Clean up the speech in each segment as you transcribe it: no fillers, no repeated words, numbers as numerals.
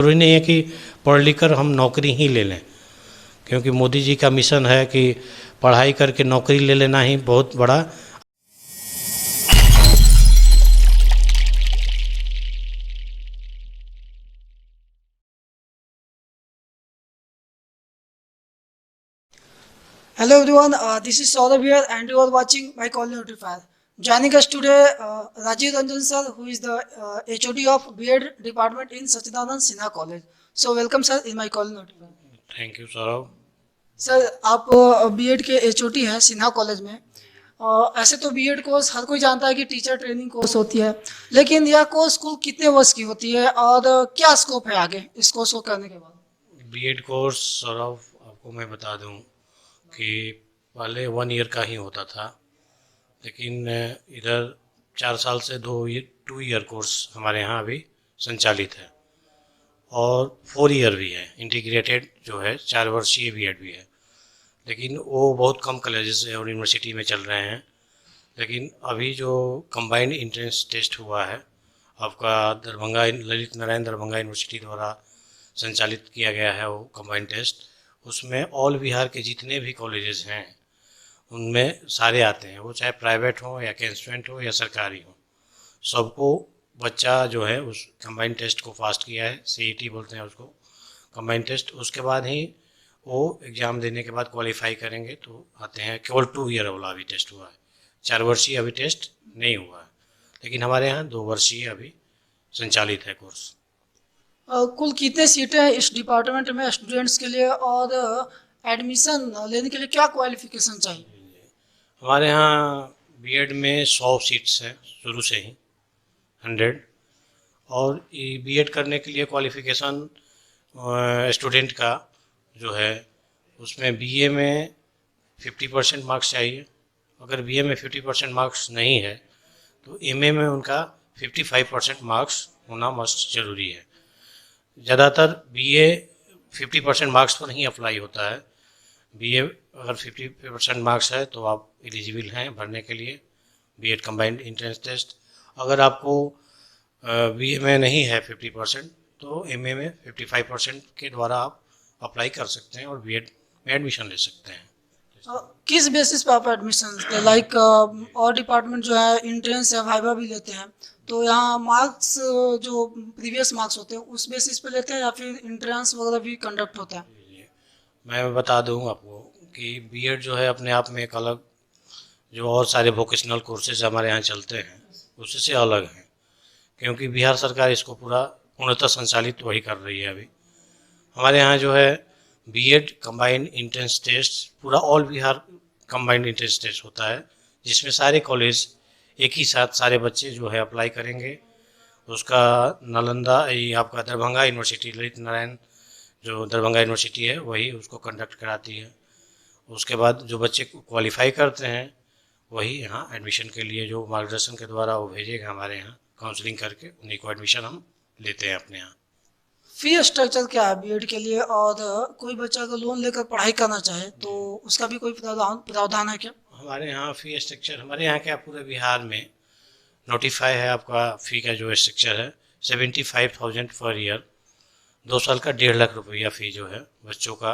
ज़रूरी नहीं है कि पढ़ लिख कर हम नौकरी ही ले लें, क्योंकि मोदी जी का मिशन है कि पढ़ाई करके नौकरी ले लेना ही बहुत बड़ा। Hello everyone, this is Saurabh here and you are watching my call notifier. Joining us today, Rajiv Ranjan sir, who is the HOD of B.Ed department in Sachidanand Sinha College. So welcome sir in my call notifier. Thank you Saurabh. Sir आप B.Ed के HOD हैं Sinha college में। ऐसे तो B.Ed course हर कोई जानता है कि टीचर ट्रेनिंग कोर्स होती है, लेकिन यह कोर्स कुल कितने वर्ष की होती है और क्या स्कोप है आगे इस कोर्स को करने के बाद? बीएड कोर्स सौरभ, आपको मैं बता दूं कि पहले 1 ईयर का ही होता था, लेकिन इधर 4 साल से 2 ईयर कोर्स हमारे यहाँ अभी संचालित है, और 4 ईयर भी है। इंटीग्रेटेड जो है 4 वर्षीय बीएड भी है, लेकिन वो बहुत कम कॉलेजेस और यूनिवर्सिटी में चल रहे हैं। लेकिन अभी जो कंबाइंड एंट्रेंस टेस्ट हुआ है आपका, दरभंगा ललित नारायण दरभंगा यूनिवर्सिटी द्वारा संचालित किया गया है वो कंबाइंड टेस्ट, उसमें ऑल बिहार के जितने भी कॉलेजेस हैं उनमें सारे आते हैं, वो चाहे प्राइवेट हो या कंस्टिट्यूएंट हो या सरकारी हो, सबको बच्चा जो है उस कंबाइंड टेस्ट को पास किया है। सीईटी बोलते हैं उसको, कंबाइंड टेस्ट। उसके बाद ही वो एग्ज़ाम देने के बाद क्वालिफाई करेंगे तो आते हैं। केवल 2 ईयर वाला अभी टेस्ट हुआ है, 4 वर्षीय अभी टेस्ट नहीं हुआ है, लेकिन हमारे यहाँ 2 वर्षीय अभी संचालित है कोर्स। कुल कितने सीटें हैं इस डिपार्टमेंट में स्टूडेंट्स के लिए और एडमिशन लेने के लिए क्या क्वालिफिकेशन चाहिए? हमारे यहाँ बीएड में 100 सीट्स हैं शुरू से ही, 100। और बीएड करने के लिए क्वालिफिकेशन स्टूडेंट का जो है, उसमें बीए में 50% मार्क्स चाहिए। अगर बीए में 50% मार्क्स नहीं है तो एमए में उनका 55% मार्क्स होना मस्ट ज़रूरी है। ज़्यादातर बीए 50% मार्क्स पर ही अप्लाई होता है। बीए अगर 50% मार्क्स है तो आप एलिजिबल हैं भरने के लिए बीएड कंबाइंड एंट्रेंस टेस्ट। अगर आपको बीए में नहीं है 50%, तो एमए में 55% के द्वारा आप अप्लाई कर सकते हैं और बीएड में एडमिशन ले सकते हैं। किस बेसिस पे आप एडमिशन लेते हैं? लाइक और डिपार्टमेंट जो है इंट्रेंस या वाइवा भी लेते हैं, तो यहाँ मार्क्स जो प्रीवियस मार्क्स होते हैं उस बेसिस पे लेते हैं या फिर इंट्रेंस वगैरह भी कंडक्ट होता है? मैं बता दूं आपको कि बीएड जो है अपने आप में एक अलग, जो और सारे वोकेशनल कोर्सेज हमारे यहाँ चलते हैं उससे अलग है, क्योंकि बिहार सरकार इसको पूरा पूर्णतः संचालित वही कर रही है अभी। हमारे यहाँ जो है बीएड कंबाइंड एंट्रेंस टेस्ट पूरा all Bihar combined entrance test होता है, जिसमें सारे कॉलेज एक ही साथ सारे बच्चे जो है अप्लाई करेंगे। उसका नालंदा, ये आपका दरभंगा यूनिवर्सिटी, ललित नारायण जो दरभंगा यूनिवर्सिटी है वही उसको कंडक्ट कराती है। उसके बाद जो बच्चे क्वालिफाई करते हैं वही यहाँ एडमिशन के लिए, जो मार्गदर्शन के द्वारा वो भेजेगा हमारे यहाँ काउंसलिंग करके, उन्हीं को एडमिशन हम लेते हैं अपने यहाँ। फी स्ट्रक्चर क्या है बीएड के लिए, और कोई बच्चा अगर लोन लेकर पढ़ाई करना चाहे तो उसका भी कोई प्रावधान प्रावधान है क्या? हमारे यहाँ फ़ी स्ट्रक्चर, हमारे यहाँ क्या पूरे बिहार में नोटिफाई है आपका फ़ी का जो स्ट्रक्चर है 75,000 पर ईयर। 2 साल का 1.5 लाख रुपया फ़ी जो है बच्चों का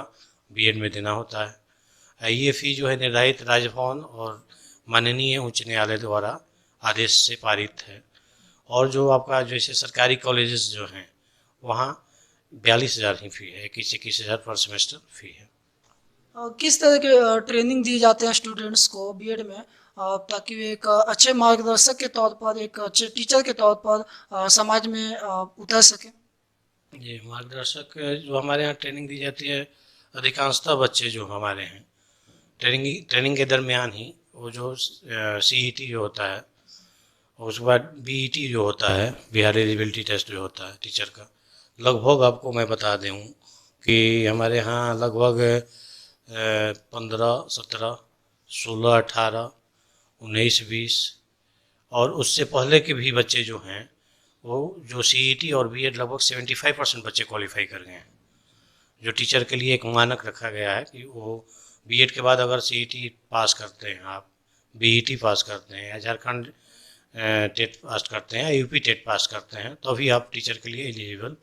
बीएड में देना होता है। ये फ़ी जो है निर्धारित राजभवन और माननीय उच्च न्यायालय द्वारा आदेश से पारित है। और जो आपका जैसे सरकारी कॉलेजेस जो हैं वहाँ 42,000 ही फ़ी है, 21,000 पर सेमेस्टर फ़ी है। किस तरह के ट्रेनिंग दिए जाते हैं स्टूडेंट्स को बीएड में, ताकि वे एक अच्छे मार्गदर्शक के तौर पर, एक अच्छे टीचर के तौर पर समाज में उतर सके? ये मार्गदर्शक जो हमारे यहाँ ट्रेनिंग दी जाती है, अधिकांशतः बच्चे जो हमारे हैं ट्रेनिंग के दरमियान ही वो जो सीईटी जो होता है, और उसके बाद बीईटी जो होता है, बिहार एलिजिबिलिटी टेस्ट जो होता है टीचर का, लगभग आपको मैं बता दूँ कि हमारे यहाँ लगभग 15, 17, 16, 18, 19, 20 और उससे पहले के भी बच्चे जो हैं, वो जो सीईटी और बीएड लगभग 75% बच्चे क्वालिफाई कर गए हैं। जो टीचर के लिए एक मानक रखा गया है कि वो बीएड के बाद अगर सीईटी पास करते हैं आप, बीईटी पास करते हैं या झारखंड टेट पास करते हैं या यूपी टेट पास करते हैं, तो अभी आप टीचर के लिए एलिजिबल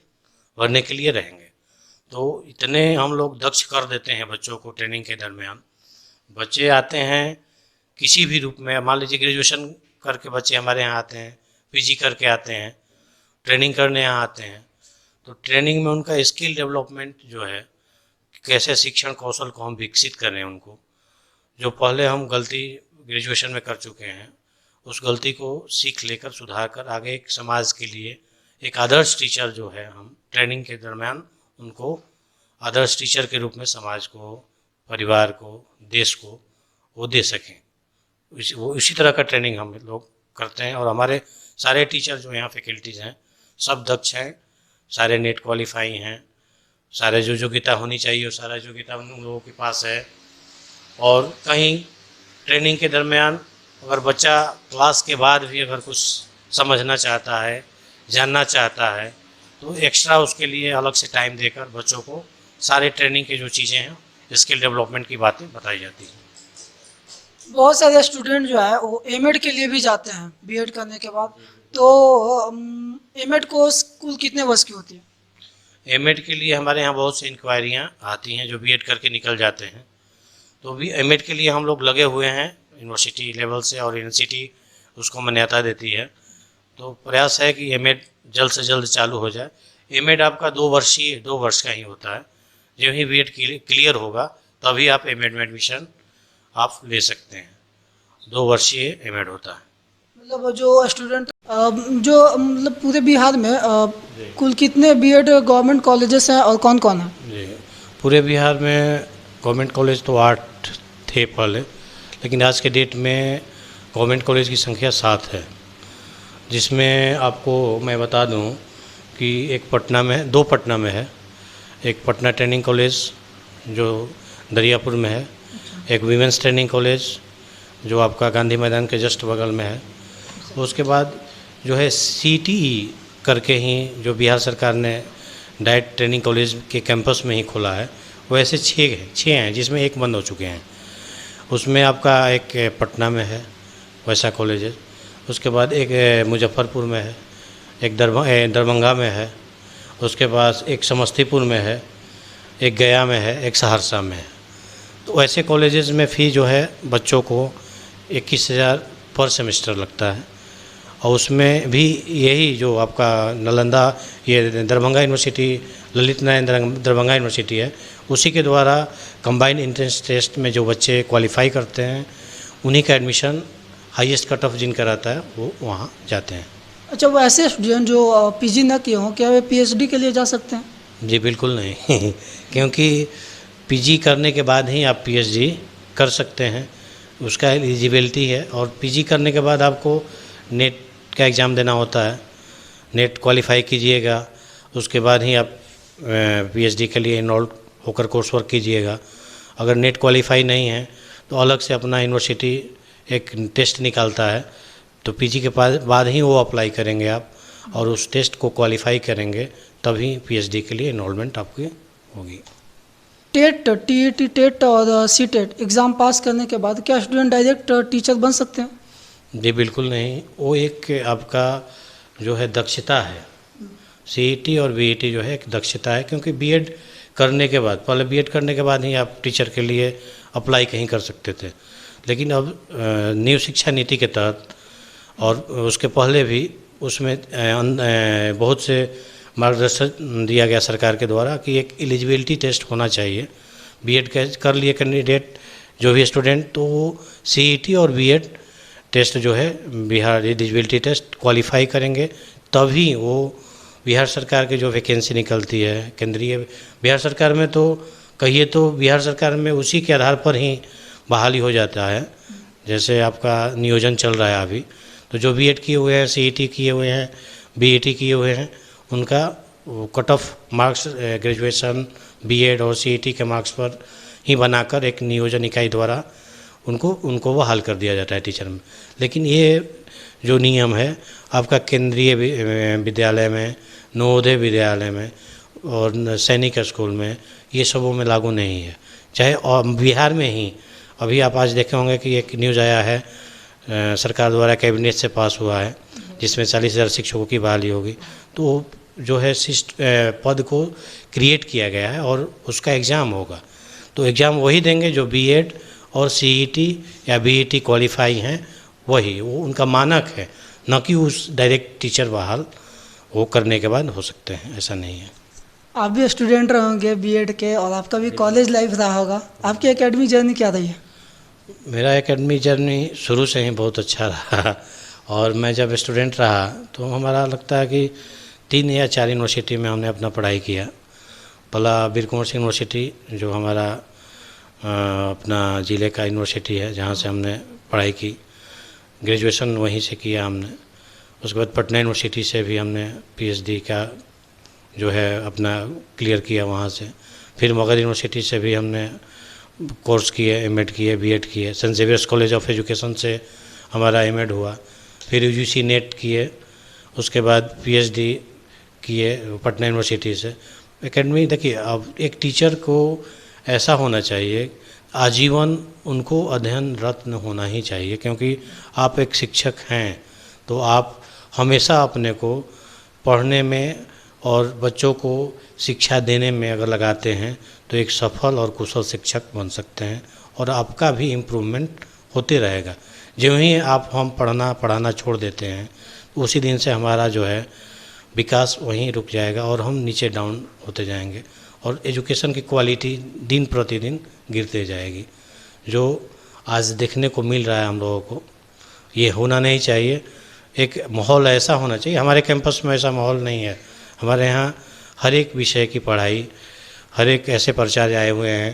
भरने के लिए रहेंगे। तो इतने हम लोग दक्ष कर देते हैं बच्चों को ट्रेनिंग के दरमियान। बच्चे आते हैं किसी भी रूप में, मान लीजिए ग्रेजुएशन करके बच्चे हमारे यहाँ आते हैं, पीजी करके आते हैं, ट्रेनिंग करने यहाँ आते हैं। तो ट्रेनिंग में उनका स्किल डेवलपमेंट जो है, कैसे शिक्षण कौशल को हम विकसित कर रहे हैं उनको, जो पहले हम गलती ग्रेजुएशन में कर चुके हैं उस गलती को सीख लेकर सुधार कर आगे एक समाज के लिए एक आदर्श टीचर जो है, हम ट्रेनिंग के दरमियान उनको आदर्श टीचर के रूप में समाज को, परिवार को, देश को वो दे सकें। वो इसी तरह का ट्रेनिंग हम लोग करते हैं। और हमारे सारे टीचर जो यहाँ फैकल्टीज़ हैं सब दक्ष हैं, सारे नेट क्वालिफाई हैं, सारे जो योग्यता होनी चाहिए वो सारा योग्यता उन लोगों के पास है। और कहीं ट्रेनिंग के दरमियान अगर बच्चा क्लास के बाद भी अगर कुछ समझना चाहता है, जानना चाहता है, तो एक्स्ट्रा उसके लिए अलग से टाइम देकर बच्चों को सारे ट्रेनिंग की जो चीज़ें हैं, स्किल डेवलपमेंट की बातें बताई जाती हैं। बहुत सारे स्टूडेंट जो है वो एमएड के लिए भी जाते हैं बीएड करने के बाद। तो एमएड कोर्स कुल कितने वर्ष की होती है? एमएड के लिए हमारे यहाँ बहुत सी इंक्वायरियाँ आती हैं जो बीएड करके निकल जाते हैं। तो भी एमएड के लिए हम लोग लगे हुए हैं यूनिवर्सिटी लेवल से, और यूनिवर्सिटी उसको मान्यता देती है। तो प्रयास है कि एमएड जल्द से जल्द चालू हो जाए। एमएड आपका 2 वर्ष का ही होता है। जो ही बीएड क्लियर होगा तभी आप एमएड में एडमिशन आप ले सकते हैं। 2 वर्षीय एमएड होता है। मतलब जो स्टूडेंट जो मतलब पूरे बिहार में कुल कितने बीएड गवर्नमेंट कॉलेजेस हैं और कौन कौन है? जी, पूरे बिहार में गवर्नमेंट कॉलेज तो 8 थे पहले, लेकिन आज के डेट में गवर्नमेंट कॉलेज की संख्या 7 है। जिसमें आपको मैं बता दूं कि दो पटना में है। एक पटना ट्रेनिंग कॉलेज जो दरियापुर में है, एक वीमेंस ट्रेनिंग कॉलेज जो आपका गांधी मैदान के जस्ट बगल में है। उसके बाद जो है सीटीई करके ही जो बिहार सरकार ने डाइट ट्रेनिंग कॉलेज के कैंपस में ही खोला है, वो ऐसे 6 हैं जिसमें एक बंद हो चुके हैं। उसमें आपका एक पटना में है वैसा कॉलेज है, उसके बाद एक मुजफ्फरपुर में है, एक दरभंगा में है, उसके बाद एक समस्तीपुर में है, एक गया में है, एक सहरसा में है। तो ऐसे कॉलेजेस में फ़ी जो है बच्चों को 21,000 पर सेमेस्टर लगता है। और उसमें भी यही जो आपका नालंदा, ये दरभंगा यूनिवर्सिटी, ललित नारायण दरभंगा यूनिवर्सिटी है, उसी के द्वारा कंबाइंड एंट्रेंस टेस्ट में जो बच्चे क्वालिफाई करते हैं उन्हीं का एडमिशन हाईएस्ट कट ऑफ जिनका रहता है वो वहाँ जाते हैं। अच्छा, वो ऐसे स्टूडेंट जो पीजी ना किए हों, क्या वे पीएचडी के लिए जा सकते हैं? जी बिल्कुल नहीं क्योंकि पीजी करने के बाद ही आप पीएचडी कर सकते हैं, उसका एलिजिबिलिटी है। और पीजी करने के बाद आपको नेट का एग्ज़ाम देना होता है। नेट क्वालिफाई कीजिएगा, उसके बाद ही आप पीएचडी के लिए इनरोल होकर कोर्स वर्क कीजिएगा। अगर नेट क्वालिफाई नहीं है तो अलग से अपना यूनिवर्सिटी एक टेस्ट निकालता है, तो पीजी के बाद ही वो अप्लाई करेंगे आप, और उस टेस्ट को क्वालिफाई करेंगे तभी पीएचडी के लिए इनरोलमेंट आपकी होगी। टेट, टीईटी टेट और सीटेट एग्ज़ाम पास करने के बाद क्या स्टूडेंट डायरेक्ट टीचर बन सकते हैं? जी बिल्कुल नहीं, वो एक आपका जो है दक्षता है। सीईटी और बीईटी जो है एक दक्षता है, क्योंकि बीएड करने के बाद, पहले बीएड करने के बाद ही आप टीचर के लिए अप्लाई कहीं कर सकते थे। लेकिन अब न्यू शिक्षा नीति के तहत और उसके पहले भी उसमें बहुत से मार्गदर्शन दिया गया सरकार के द्वारा कि एक एलिजिबिलिटी टेस्ट होना चाहिए। बीएड कर लिए कैंडिडेट जो भी स्टूडेंट, तो वो सीईटी और बीएड टेस्ट जो है बिहार एलिजिबिलिटी टेस्ट क्वालिफाई करेंगे, तभी वो बिहार सरकार की जो वैकेंसी निकलती है केंद्रीय बिहार सरकार में, तो कहिए तो बिहार सरकार में उसी के आधार पर ही बहाली हो जाता है। जैसे आपका नियोजन चल रहा है अभी, तो जो बीएड किए हुए हैं, सीईटी किए हुए हैं, बीईटी किए हुए हैं, उनका cut off marks graduation, BEd और सीईटी के मार्क्स पर ही बनाकर एक नियोजन इकाई द्वारा उनको बहाल कर दिया जाता है टीचर में। लेकिन ये जो नियम है आपका केंद्रीय विद्यालय में, नवोदय विद्यालय में और सैनिक स्कूल में, ये सबों में लागू नहीं है। चाहे और बिहार में ही अभी आप आज देखे होंगे कि एक न्यूज़ आया है, सरकार द्वारा कैबिनेट से पास हुआ है, जिसमें 40,000 शिक्षकों की बहाली होगी। तो जो है पद को क्रिएट किया गया है और उसका एग्ज़ाम होगा। तो एग्ज़ाम वही देंगे जो बीएड और सीईटी या बीईटी क्वालिफाई हैं, वही वो उनका मानक है, न कि उस डायरेक्ट टीचर बहाल वो करने के बाद हो सकते हैं, ऐसा नहीं है। आप भी स्टूडेंट रहे होंगे बीएड के और आपका भी कॉलेज लाइफ रहा होगा, आपकी एकेडमिक जर्नी क्या रही है? मेरा एकेडमिक जर्नी शुरू से ही बहुत अच्छा रहा और मैं जब स्टूडेंट रहा तो हमारा लगता है कि 3 या 4 यूनिवर्सिटी में हमने अपना पढ़ाई किया। पहला वीर कुंवर सिंह यूनिवर्सिटी जो हमारा अपना ज़िले का यूनिवर्सिटी है, जहाँ से हमने पढ़ाई की, ग्रेजुएशन वहीं से किया हमने। उसके बाद पटना यूनिवर्सिटी से भी हमने पीएचडी का जो है अपना क्लियर किया वहाँ से। फिर मगध यूनिवर्सिटी से भी हमने कोर्स किए, एमएड किए, बीएड किए। Saint Xavier's college of education से हमारा एमएड हुआ। फिर यूजीसी नेट किए, उसके बाद पीएचडी किए पटना यूनिवर्सिटी से। एकेडमी देखिए, अब एक टीचर को ऐसा होना चाहिए, आजीवन उनको अध्ययन रत्न होना ही चाहिए, क्योंकि आप एक शिक्षक हैं तो आप हमेशा अपने को पढ़ने में और बच्चों को शिक्षा देने में अगर लगाते हैं तो एक सफल और कुशल शिक्षक बन सकते हैं और आपका भी इम्प्रूवमेंट होते रहेगा। जो ही आप हम पढ़ाना छोड़ देते हैं तो उसी दिन से हमारा जो है विकास वहीं रुक जाएगा और हम नीचे डाउन होते जाएंगे और एजुकेशन की क्वालिटी दिन प्रतिदिन गिरते जाएगी। जो आज देखने को मिल रहा है हम लोगों को, ये होना नहीं चाहिए। एक माहौल ऐसा होना चाहिए, हमारे कैंपस में ऐसा माहौल नहीं है। हमारे यहाँ हर एक विषय की पढ़ाई, हर एक ऐसे प्राचार्य आए हुए हैं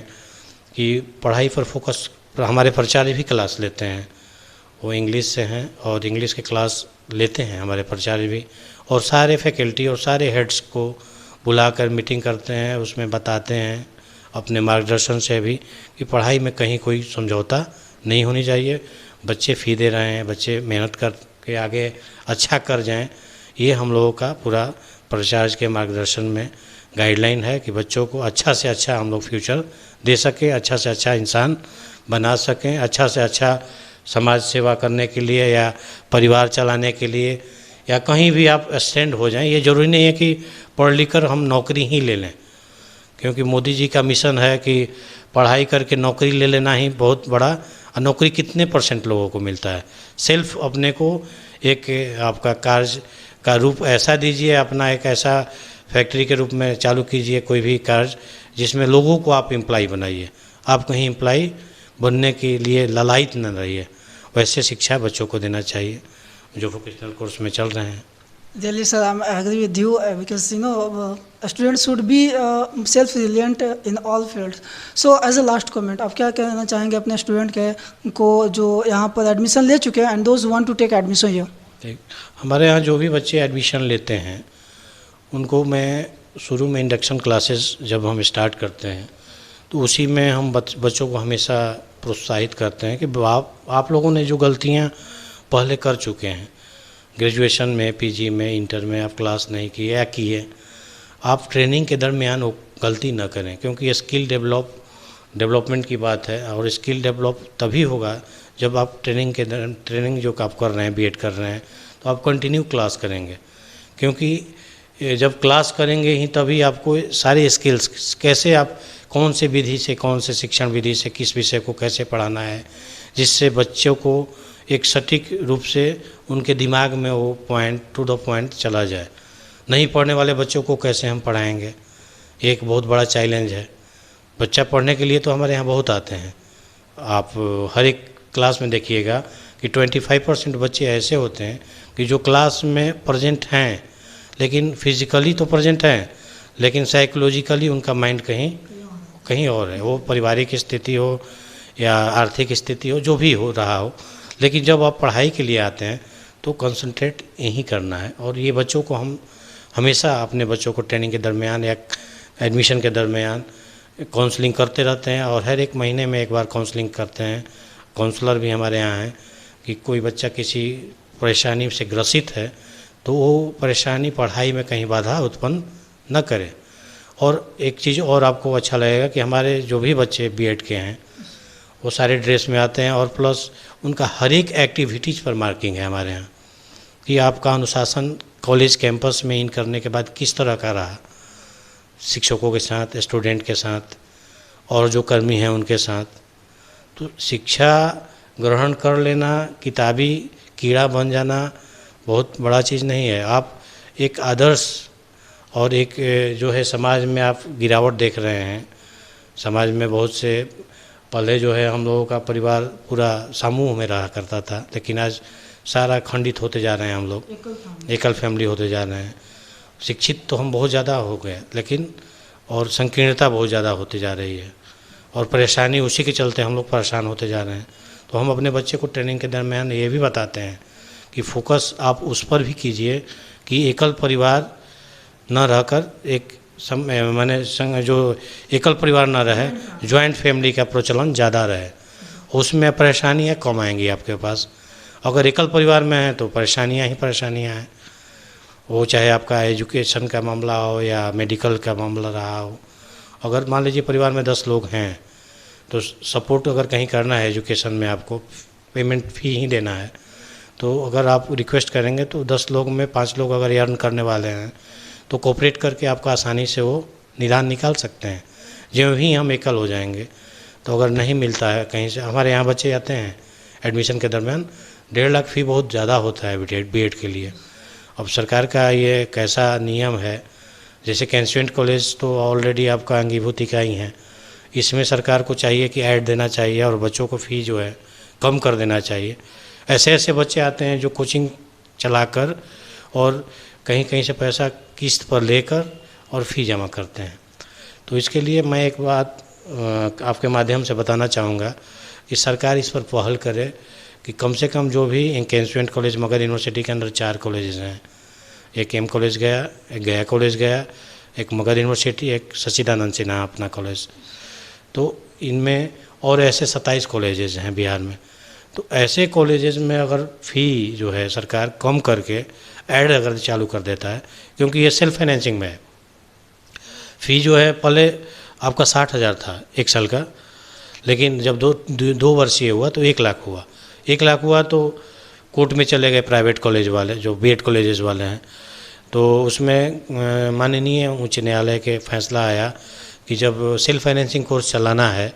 कि पढ़ाई पर फोकस, हमारे प्राचार्य भी क्लास लेते हैं, वो इंग्लिश से हैं और इंग्लिश के क्लास लेते हैं हमारे प्राचार्य भी, और सारे फैकल्टी और सारे हेड्स को बुलाकर मीटिंग करते हैं, उसमें बताते हैं अपने मार्गदर्शन से भी कि पढ़ाई में कहीं कोई समझौता नहीं होनी चाहिए। बच्चे फ़ी दे रहे हैं, बच्चे मेहनत करके आगे अच्छा कर जाएं, ये हम लोगों का पूरा प्राचार्य के मार्गदर्शन में गाइडलाइन है कि बच्चों को अच्छा से अच्छा हम लोग फ्यूचर दे सकें, अच्छा से अच्छा इंसान बना सकें, अच्छा से अच्छा समाज सेवा करने के लिए या परिवार चलाने के लिए या कहीं भी आप स्टैंड हो जाएं। ये ज़रूरी नहीं है कि पढ़ लिख कर हम नौकरी ही ले लें, क्योंकि मोदी जी का मिशन है कि पढ़ाई करके नौकरी ले लेना ही बहुत बड़ा। नौकरी कितने % लोगों को मिलता है? सेल्फ अपने को एक आपका कार्य का रूप ऐसा दीजिए, अपना एक ऐसा फैक्ट्री के रूप में चालू कीजिए कोई भी कार्य जिसमें लोगों को आप एम्प्लॉय बनाइए। आप कहीं एम्प्लॉय बनने के लिए ललायत न रहिए। वैसे शिक्षा बच्चों को देना चाहिए जो वोकेशनल कोर्स में चल रहे हैं। Really, sir, I agree with you because students should be self-reliant in all fields. So, as a last comment, आप क्या कहना चाहेंगे अपने स्टूडेंट के को जो यहाँ पर एडमिशन ले चुके हैं and those want to take admission here? हमारे यहाँ जो भी बच्चे एडमिशन लेते हैं उनको मैं शुरू में इंडक्शन क्लासेस जब हम स्टार्ट करते हैं तो उसी में हम बच्चों को हमेशा प्रोत्साहित करते हैं कि आप लोगों ने जो गलतियाँ पहले कर चुके हैं, ग्रेजुएशन में, पीजी में, इंटर में आप क्लास नहीं किए या किए, आप ट्रेनिंग के दरमियान वो गलती न करें, क्योंकि स्किल डेवलपमेंट की बात है और स्किल डेवलप तभी होगा जब आप ट्रेनिंग जो आप कर रहे हैं, बीएड कर रहे हैं, तो आप कंटिन्यू क्लास करेंगे, क्योंकि जब क्लास करेंगे ही तभी आपको सारे स्किल्स, कैसे आप कौन से विधि से, कौन से शिक्षण विधि से किस विषय को कैसे पढ़ाना है, जिससे बच्चों को एक सटीक रूप से उनके दिमाग में वो पॉइंट टू द पॉइंट चला जाए। नहीं पढ़ने वाले बच्चों को कैसे हम पढ़ाएंगे, एक बहुत बड़ा चैलेंज है। बच्चा पढ़ने के लिए तो हमारे यहाँ बहुत आते हैं। आप हर एक क्लास में देखिएगा कि 25% बच्चे ऐसे होते हैं कि जो क्लास में प्रेजेंट हैं, लेकिन फिजिकली तो प्रेजेंट हैं, लेकिन साइकोलॉजिकली उनका माइंड कहीं और है। वो पारिवारिक स्थिति हो या आर्थिक स्थिति हो, जो भी हो रहा हो, लेकिन जब आप पढ़ाई के लिए आते हैं तो कंसंट्रेट यहीं करना है। और ये बच्चों को हम हमेशा अपने बच्चों को ट्रेनिंग के दरमियान या एडमिशन के दरमियान काउंसलिंग करते रहते हैं और हर एक महीने में एक बार काउंसलिंग करते हैं। काउंसलर भी हमारे यहाँ हैं कि कोई बच्चा किसी परेशानी से ग्रसित है तो वो परेशानी पढ़ाई में कहीं बाधा उत्पन्न न करे। और एक चीज़ और आपको अच्छा लगेगा कि हमारे जो भी बच्चे बीएड के हैं वो सारे ड्रेस में आते हैं और प्लस उनका हर एक एक्टिविटीज़ पर मार्किंग है हमारे यहाँ कि आपका अनुशासन कॉलेज कैंपस में इन करने के बाद किस तरह का रहा, शिक्षकों के साथ, स्टूडेंट के साथ और जो कर्मी हैं उनके साथ। तो शिक्षा ग्रहण कर लेना, किताबी कीड़ा बन जाना बहुत बड़ा चीज़ नहीं है। आप एक आदर्श और एक जो है समाज में आप गिरावट देख रहे हैं। समाज में बहुत से पहले जो है हम लोगों का परिवार पूरा समूह में रहा करता था, लेकिन आज सारा खंडित होते जा रहे हैं हम लोग, एकल फैमिली होते जा रहे हैं। शिक्षित तो हम बहुत ज़्यादा हो गए, लेकिन और संकीर्णता बहुत ज़्यादा होती जा रही है और परेशानी उसी के चलते हम लोग परेशान होते जा रहे हैं। तो हम अपने बच्चे को ट्रेनिंग के दरमियान ये भी बताते हैं कि फोकस आप उस पर भी कीजिए कि एकल परिवार न रहकर एक माने जो एकल परिवार न रहे, जॉइंट फैमिली का प्रचलन ज़्यादा रहे। उसमें परेशानियाँ कम आएंगी आपके पास। अगर एकल परिवार में है तो परेशानियाँ ही परेशानियाँ हैं, वो चाहे आपका एजुकेशन का मामला हो या मेडिकल का मामला रहा हो। अगर मान लीजिए परिवार में 10 लोग हैं तो सपोर्ट अगर कहीं करना है एजुकेशन में, आपको पेमेंट फ़ी ही देना है, तो अगर आप रिक्वेस्ट करेंगे तो 10 लोग में 5 लोग अगर अर्न करने वाले हैं तो कोऑपरेट करके आपको आसानी से वो निदान निकाल सकते हैं। जो ही हम एकल हो जाएंगे तो अगर नहीं मिलता है कहीं से, हमारे यहाँ बच्चे आते हैं एडमिशन के दरमियान 1.5 लाख फ़ी बहुत ज़्यादा होता है बीएड के लिए। अब सरकार का ये कैसा नियम है, जैसे कैंसुएंट कॉलेज तो ऑलरेडी आपका अंगीभूति का ही है, इसमें सरकार को चाहिए कि ऐड देना चाहिए और बच्चों को फ़ी जो है कम कर देना चाहिए। ऐसे ऐसे बच्चे आते हैं जो कोचिंग चलाकर और कहीं कहीं से पैसा किस्त पर लेकर और फ़ी जमा करते हैं। तो इसके लिए मैं एक बात आपके माध्यम से बताना चाहूँगा कि सरकार इस पर पहल करे कि कम से कम जो भी कैंसुएंट कॉलेज, मगध यूनिवर्सिटी के अंदर 4 कॉलेजेस हैं, एक एम कॉलेज गया, एक गया कॉलेज गया, एक मगध यूनिवर्सिटी, एक सच्चिदानंद सिन्हा अपना कॉलेज, तो इनमें और ऐसे 27 कॉलेजेस हैं बिहार में। तो ऐसे कॉलेजेस में अगर फ़ी जो है सरकार कम करके ऐड अगर चालू कर देता है, क्योंकि ये सेल्फ फाइनेंसिंग में है। फ़ी जो है पहले आपका 60,000 था 1 साल का, लेकिन जब दो वर्षीय हुआ तो 1 लाख हुआ। 1 लाख हुआ तो कोर्ट में चले गए प्राइवेट कॉलेज वाले, जो बीएड कॉलेजेस वाले हैं। तो उसमें माननीय उच्च न्यायालय के फैसला आया कि जब सेल्फ फाइनेंसिंग कोर्स चलाना है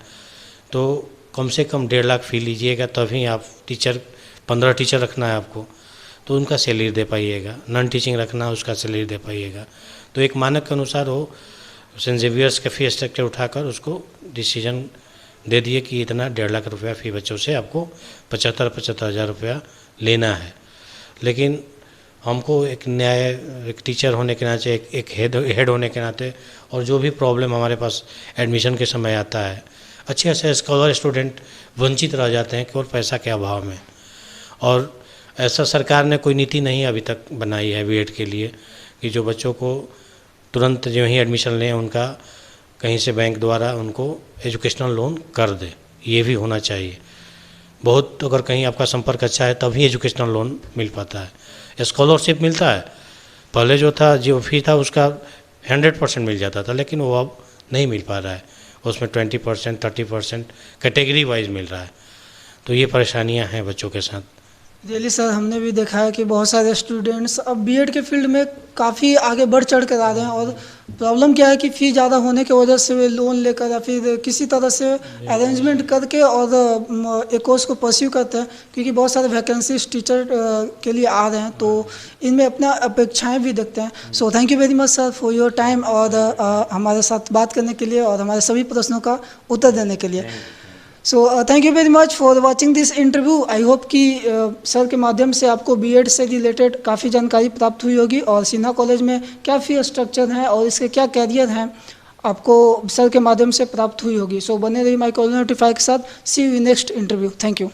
तो कम से कम 1.5 लाख फ़ी लीजिएगा, तभी आप 15 टीचर रखना है आपको तो उनका सैलरी दे पाइएगा, नॉन टीचिंग रखना है उसका सैलरी दे पाइएगा। तो एक मानक के अनुसार हो सेंट जेवियर्स का फ़ी स्ट्रक्चर उठाकर उसको डिसीजन दे दिए कि इतना 1.5 लाख रुपया फ़ी बच्चों से आपको 75 हज़ार रुपया लेना है। लेकिन हमको एक टीचर होने के नाते, एक हेड होने के नाते, और जो भी प्रॉब्लम हमारे पास एडमिशन के समय आता है, अच्छे अच्छे स्कॉलर स्टूडेंट वंचित रह जाते हैं केवल पैसा के अभाव में। और ऐसा सरकार ने कोई नीति नहीं अभी तक बनाई है बीएड के लिए कि जो बच्चों को तुरंत जो ही एडमिशन लें उनका कहीं से बैंक द्वारा उनको एजुकेशनल लोन कर दे। ये भी होना चाहिए। बहुत अगर कहीं आपका संपर्क अच्छा है तभी एजुकेशनल लोन मिल पाता है। स्कॉलरशिप मिलता है, पहले जो था जो फी था उसका 100% मिल जाता था, लेकिन वो अब नहीं मिल पा रहा है, उसमें 20% 30% कैटेगरी वाइज मिल रहा है। तो ये परेशानियां हैं बच्चों के साथ। रियली सर, हमने भी देखा है कि बहुत सारे स्टूडेंट्स अब बीएड के फील्ड में काफ़ी आगे बढ़ चढ़ कर आ रहे हैं, और प्रॉब्लम क्या है कि फ़ी ज़्यादा होने की वजह से वे लोन लेकर या फिर किसी तरह से अरेंजमेंट करके और एक कोर्स को परस्यू करते हैं, क्योंकि बहुत सारे वैकेंसीज टीचर के लिए आ रहे हैं, तो इनमें अपना अपेक्षाएं भी देखते हैं। So thank you very much sir for your time और हमारे साथ बात करने के लिए और हमारे सभी प्रश्नों का उत्तर देने के लिए। So thank you very much for watching this interview. I hope कि सर के माध्यम से आपको बीएड से रिलेटेड काफ़ी जानकारी प्राप्त हुई होगी और सिन्हा कॉलेज में क्या फ़ी स्ट्रक्चर है और इसके क्या कैरियर हैं आपको सर के माध्यम से प्राप्त हुई होगी। सो बने रहिए माई कॉल नोटिफाई के साथ। See you in next interview. Thank you.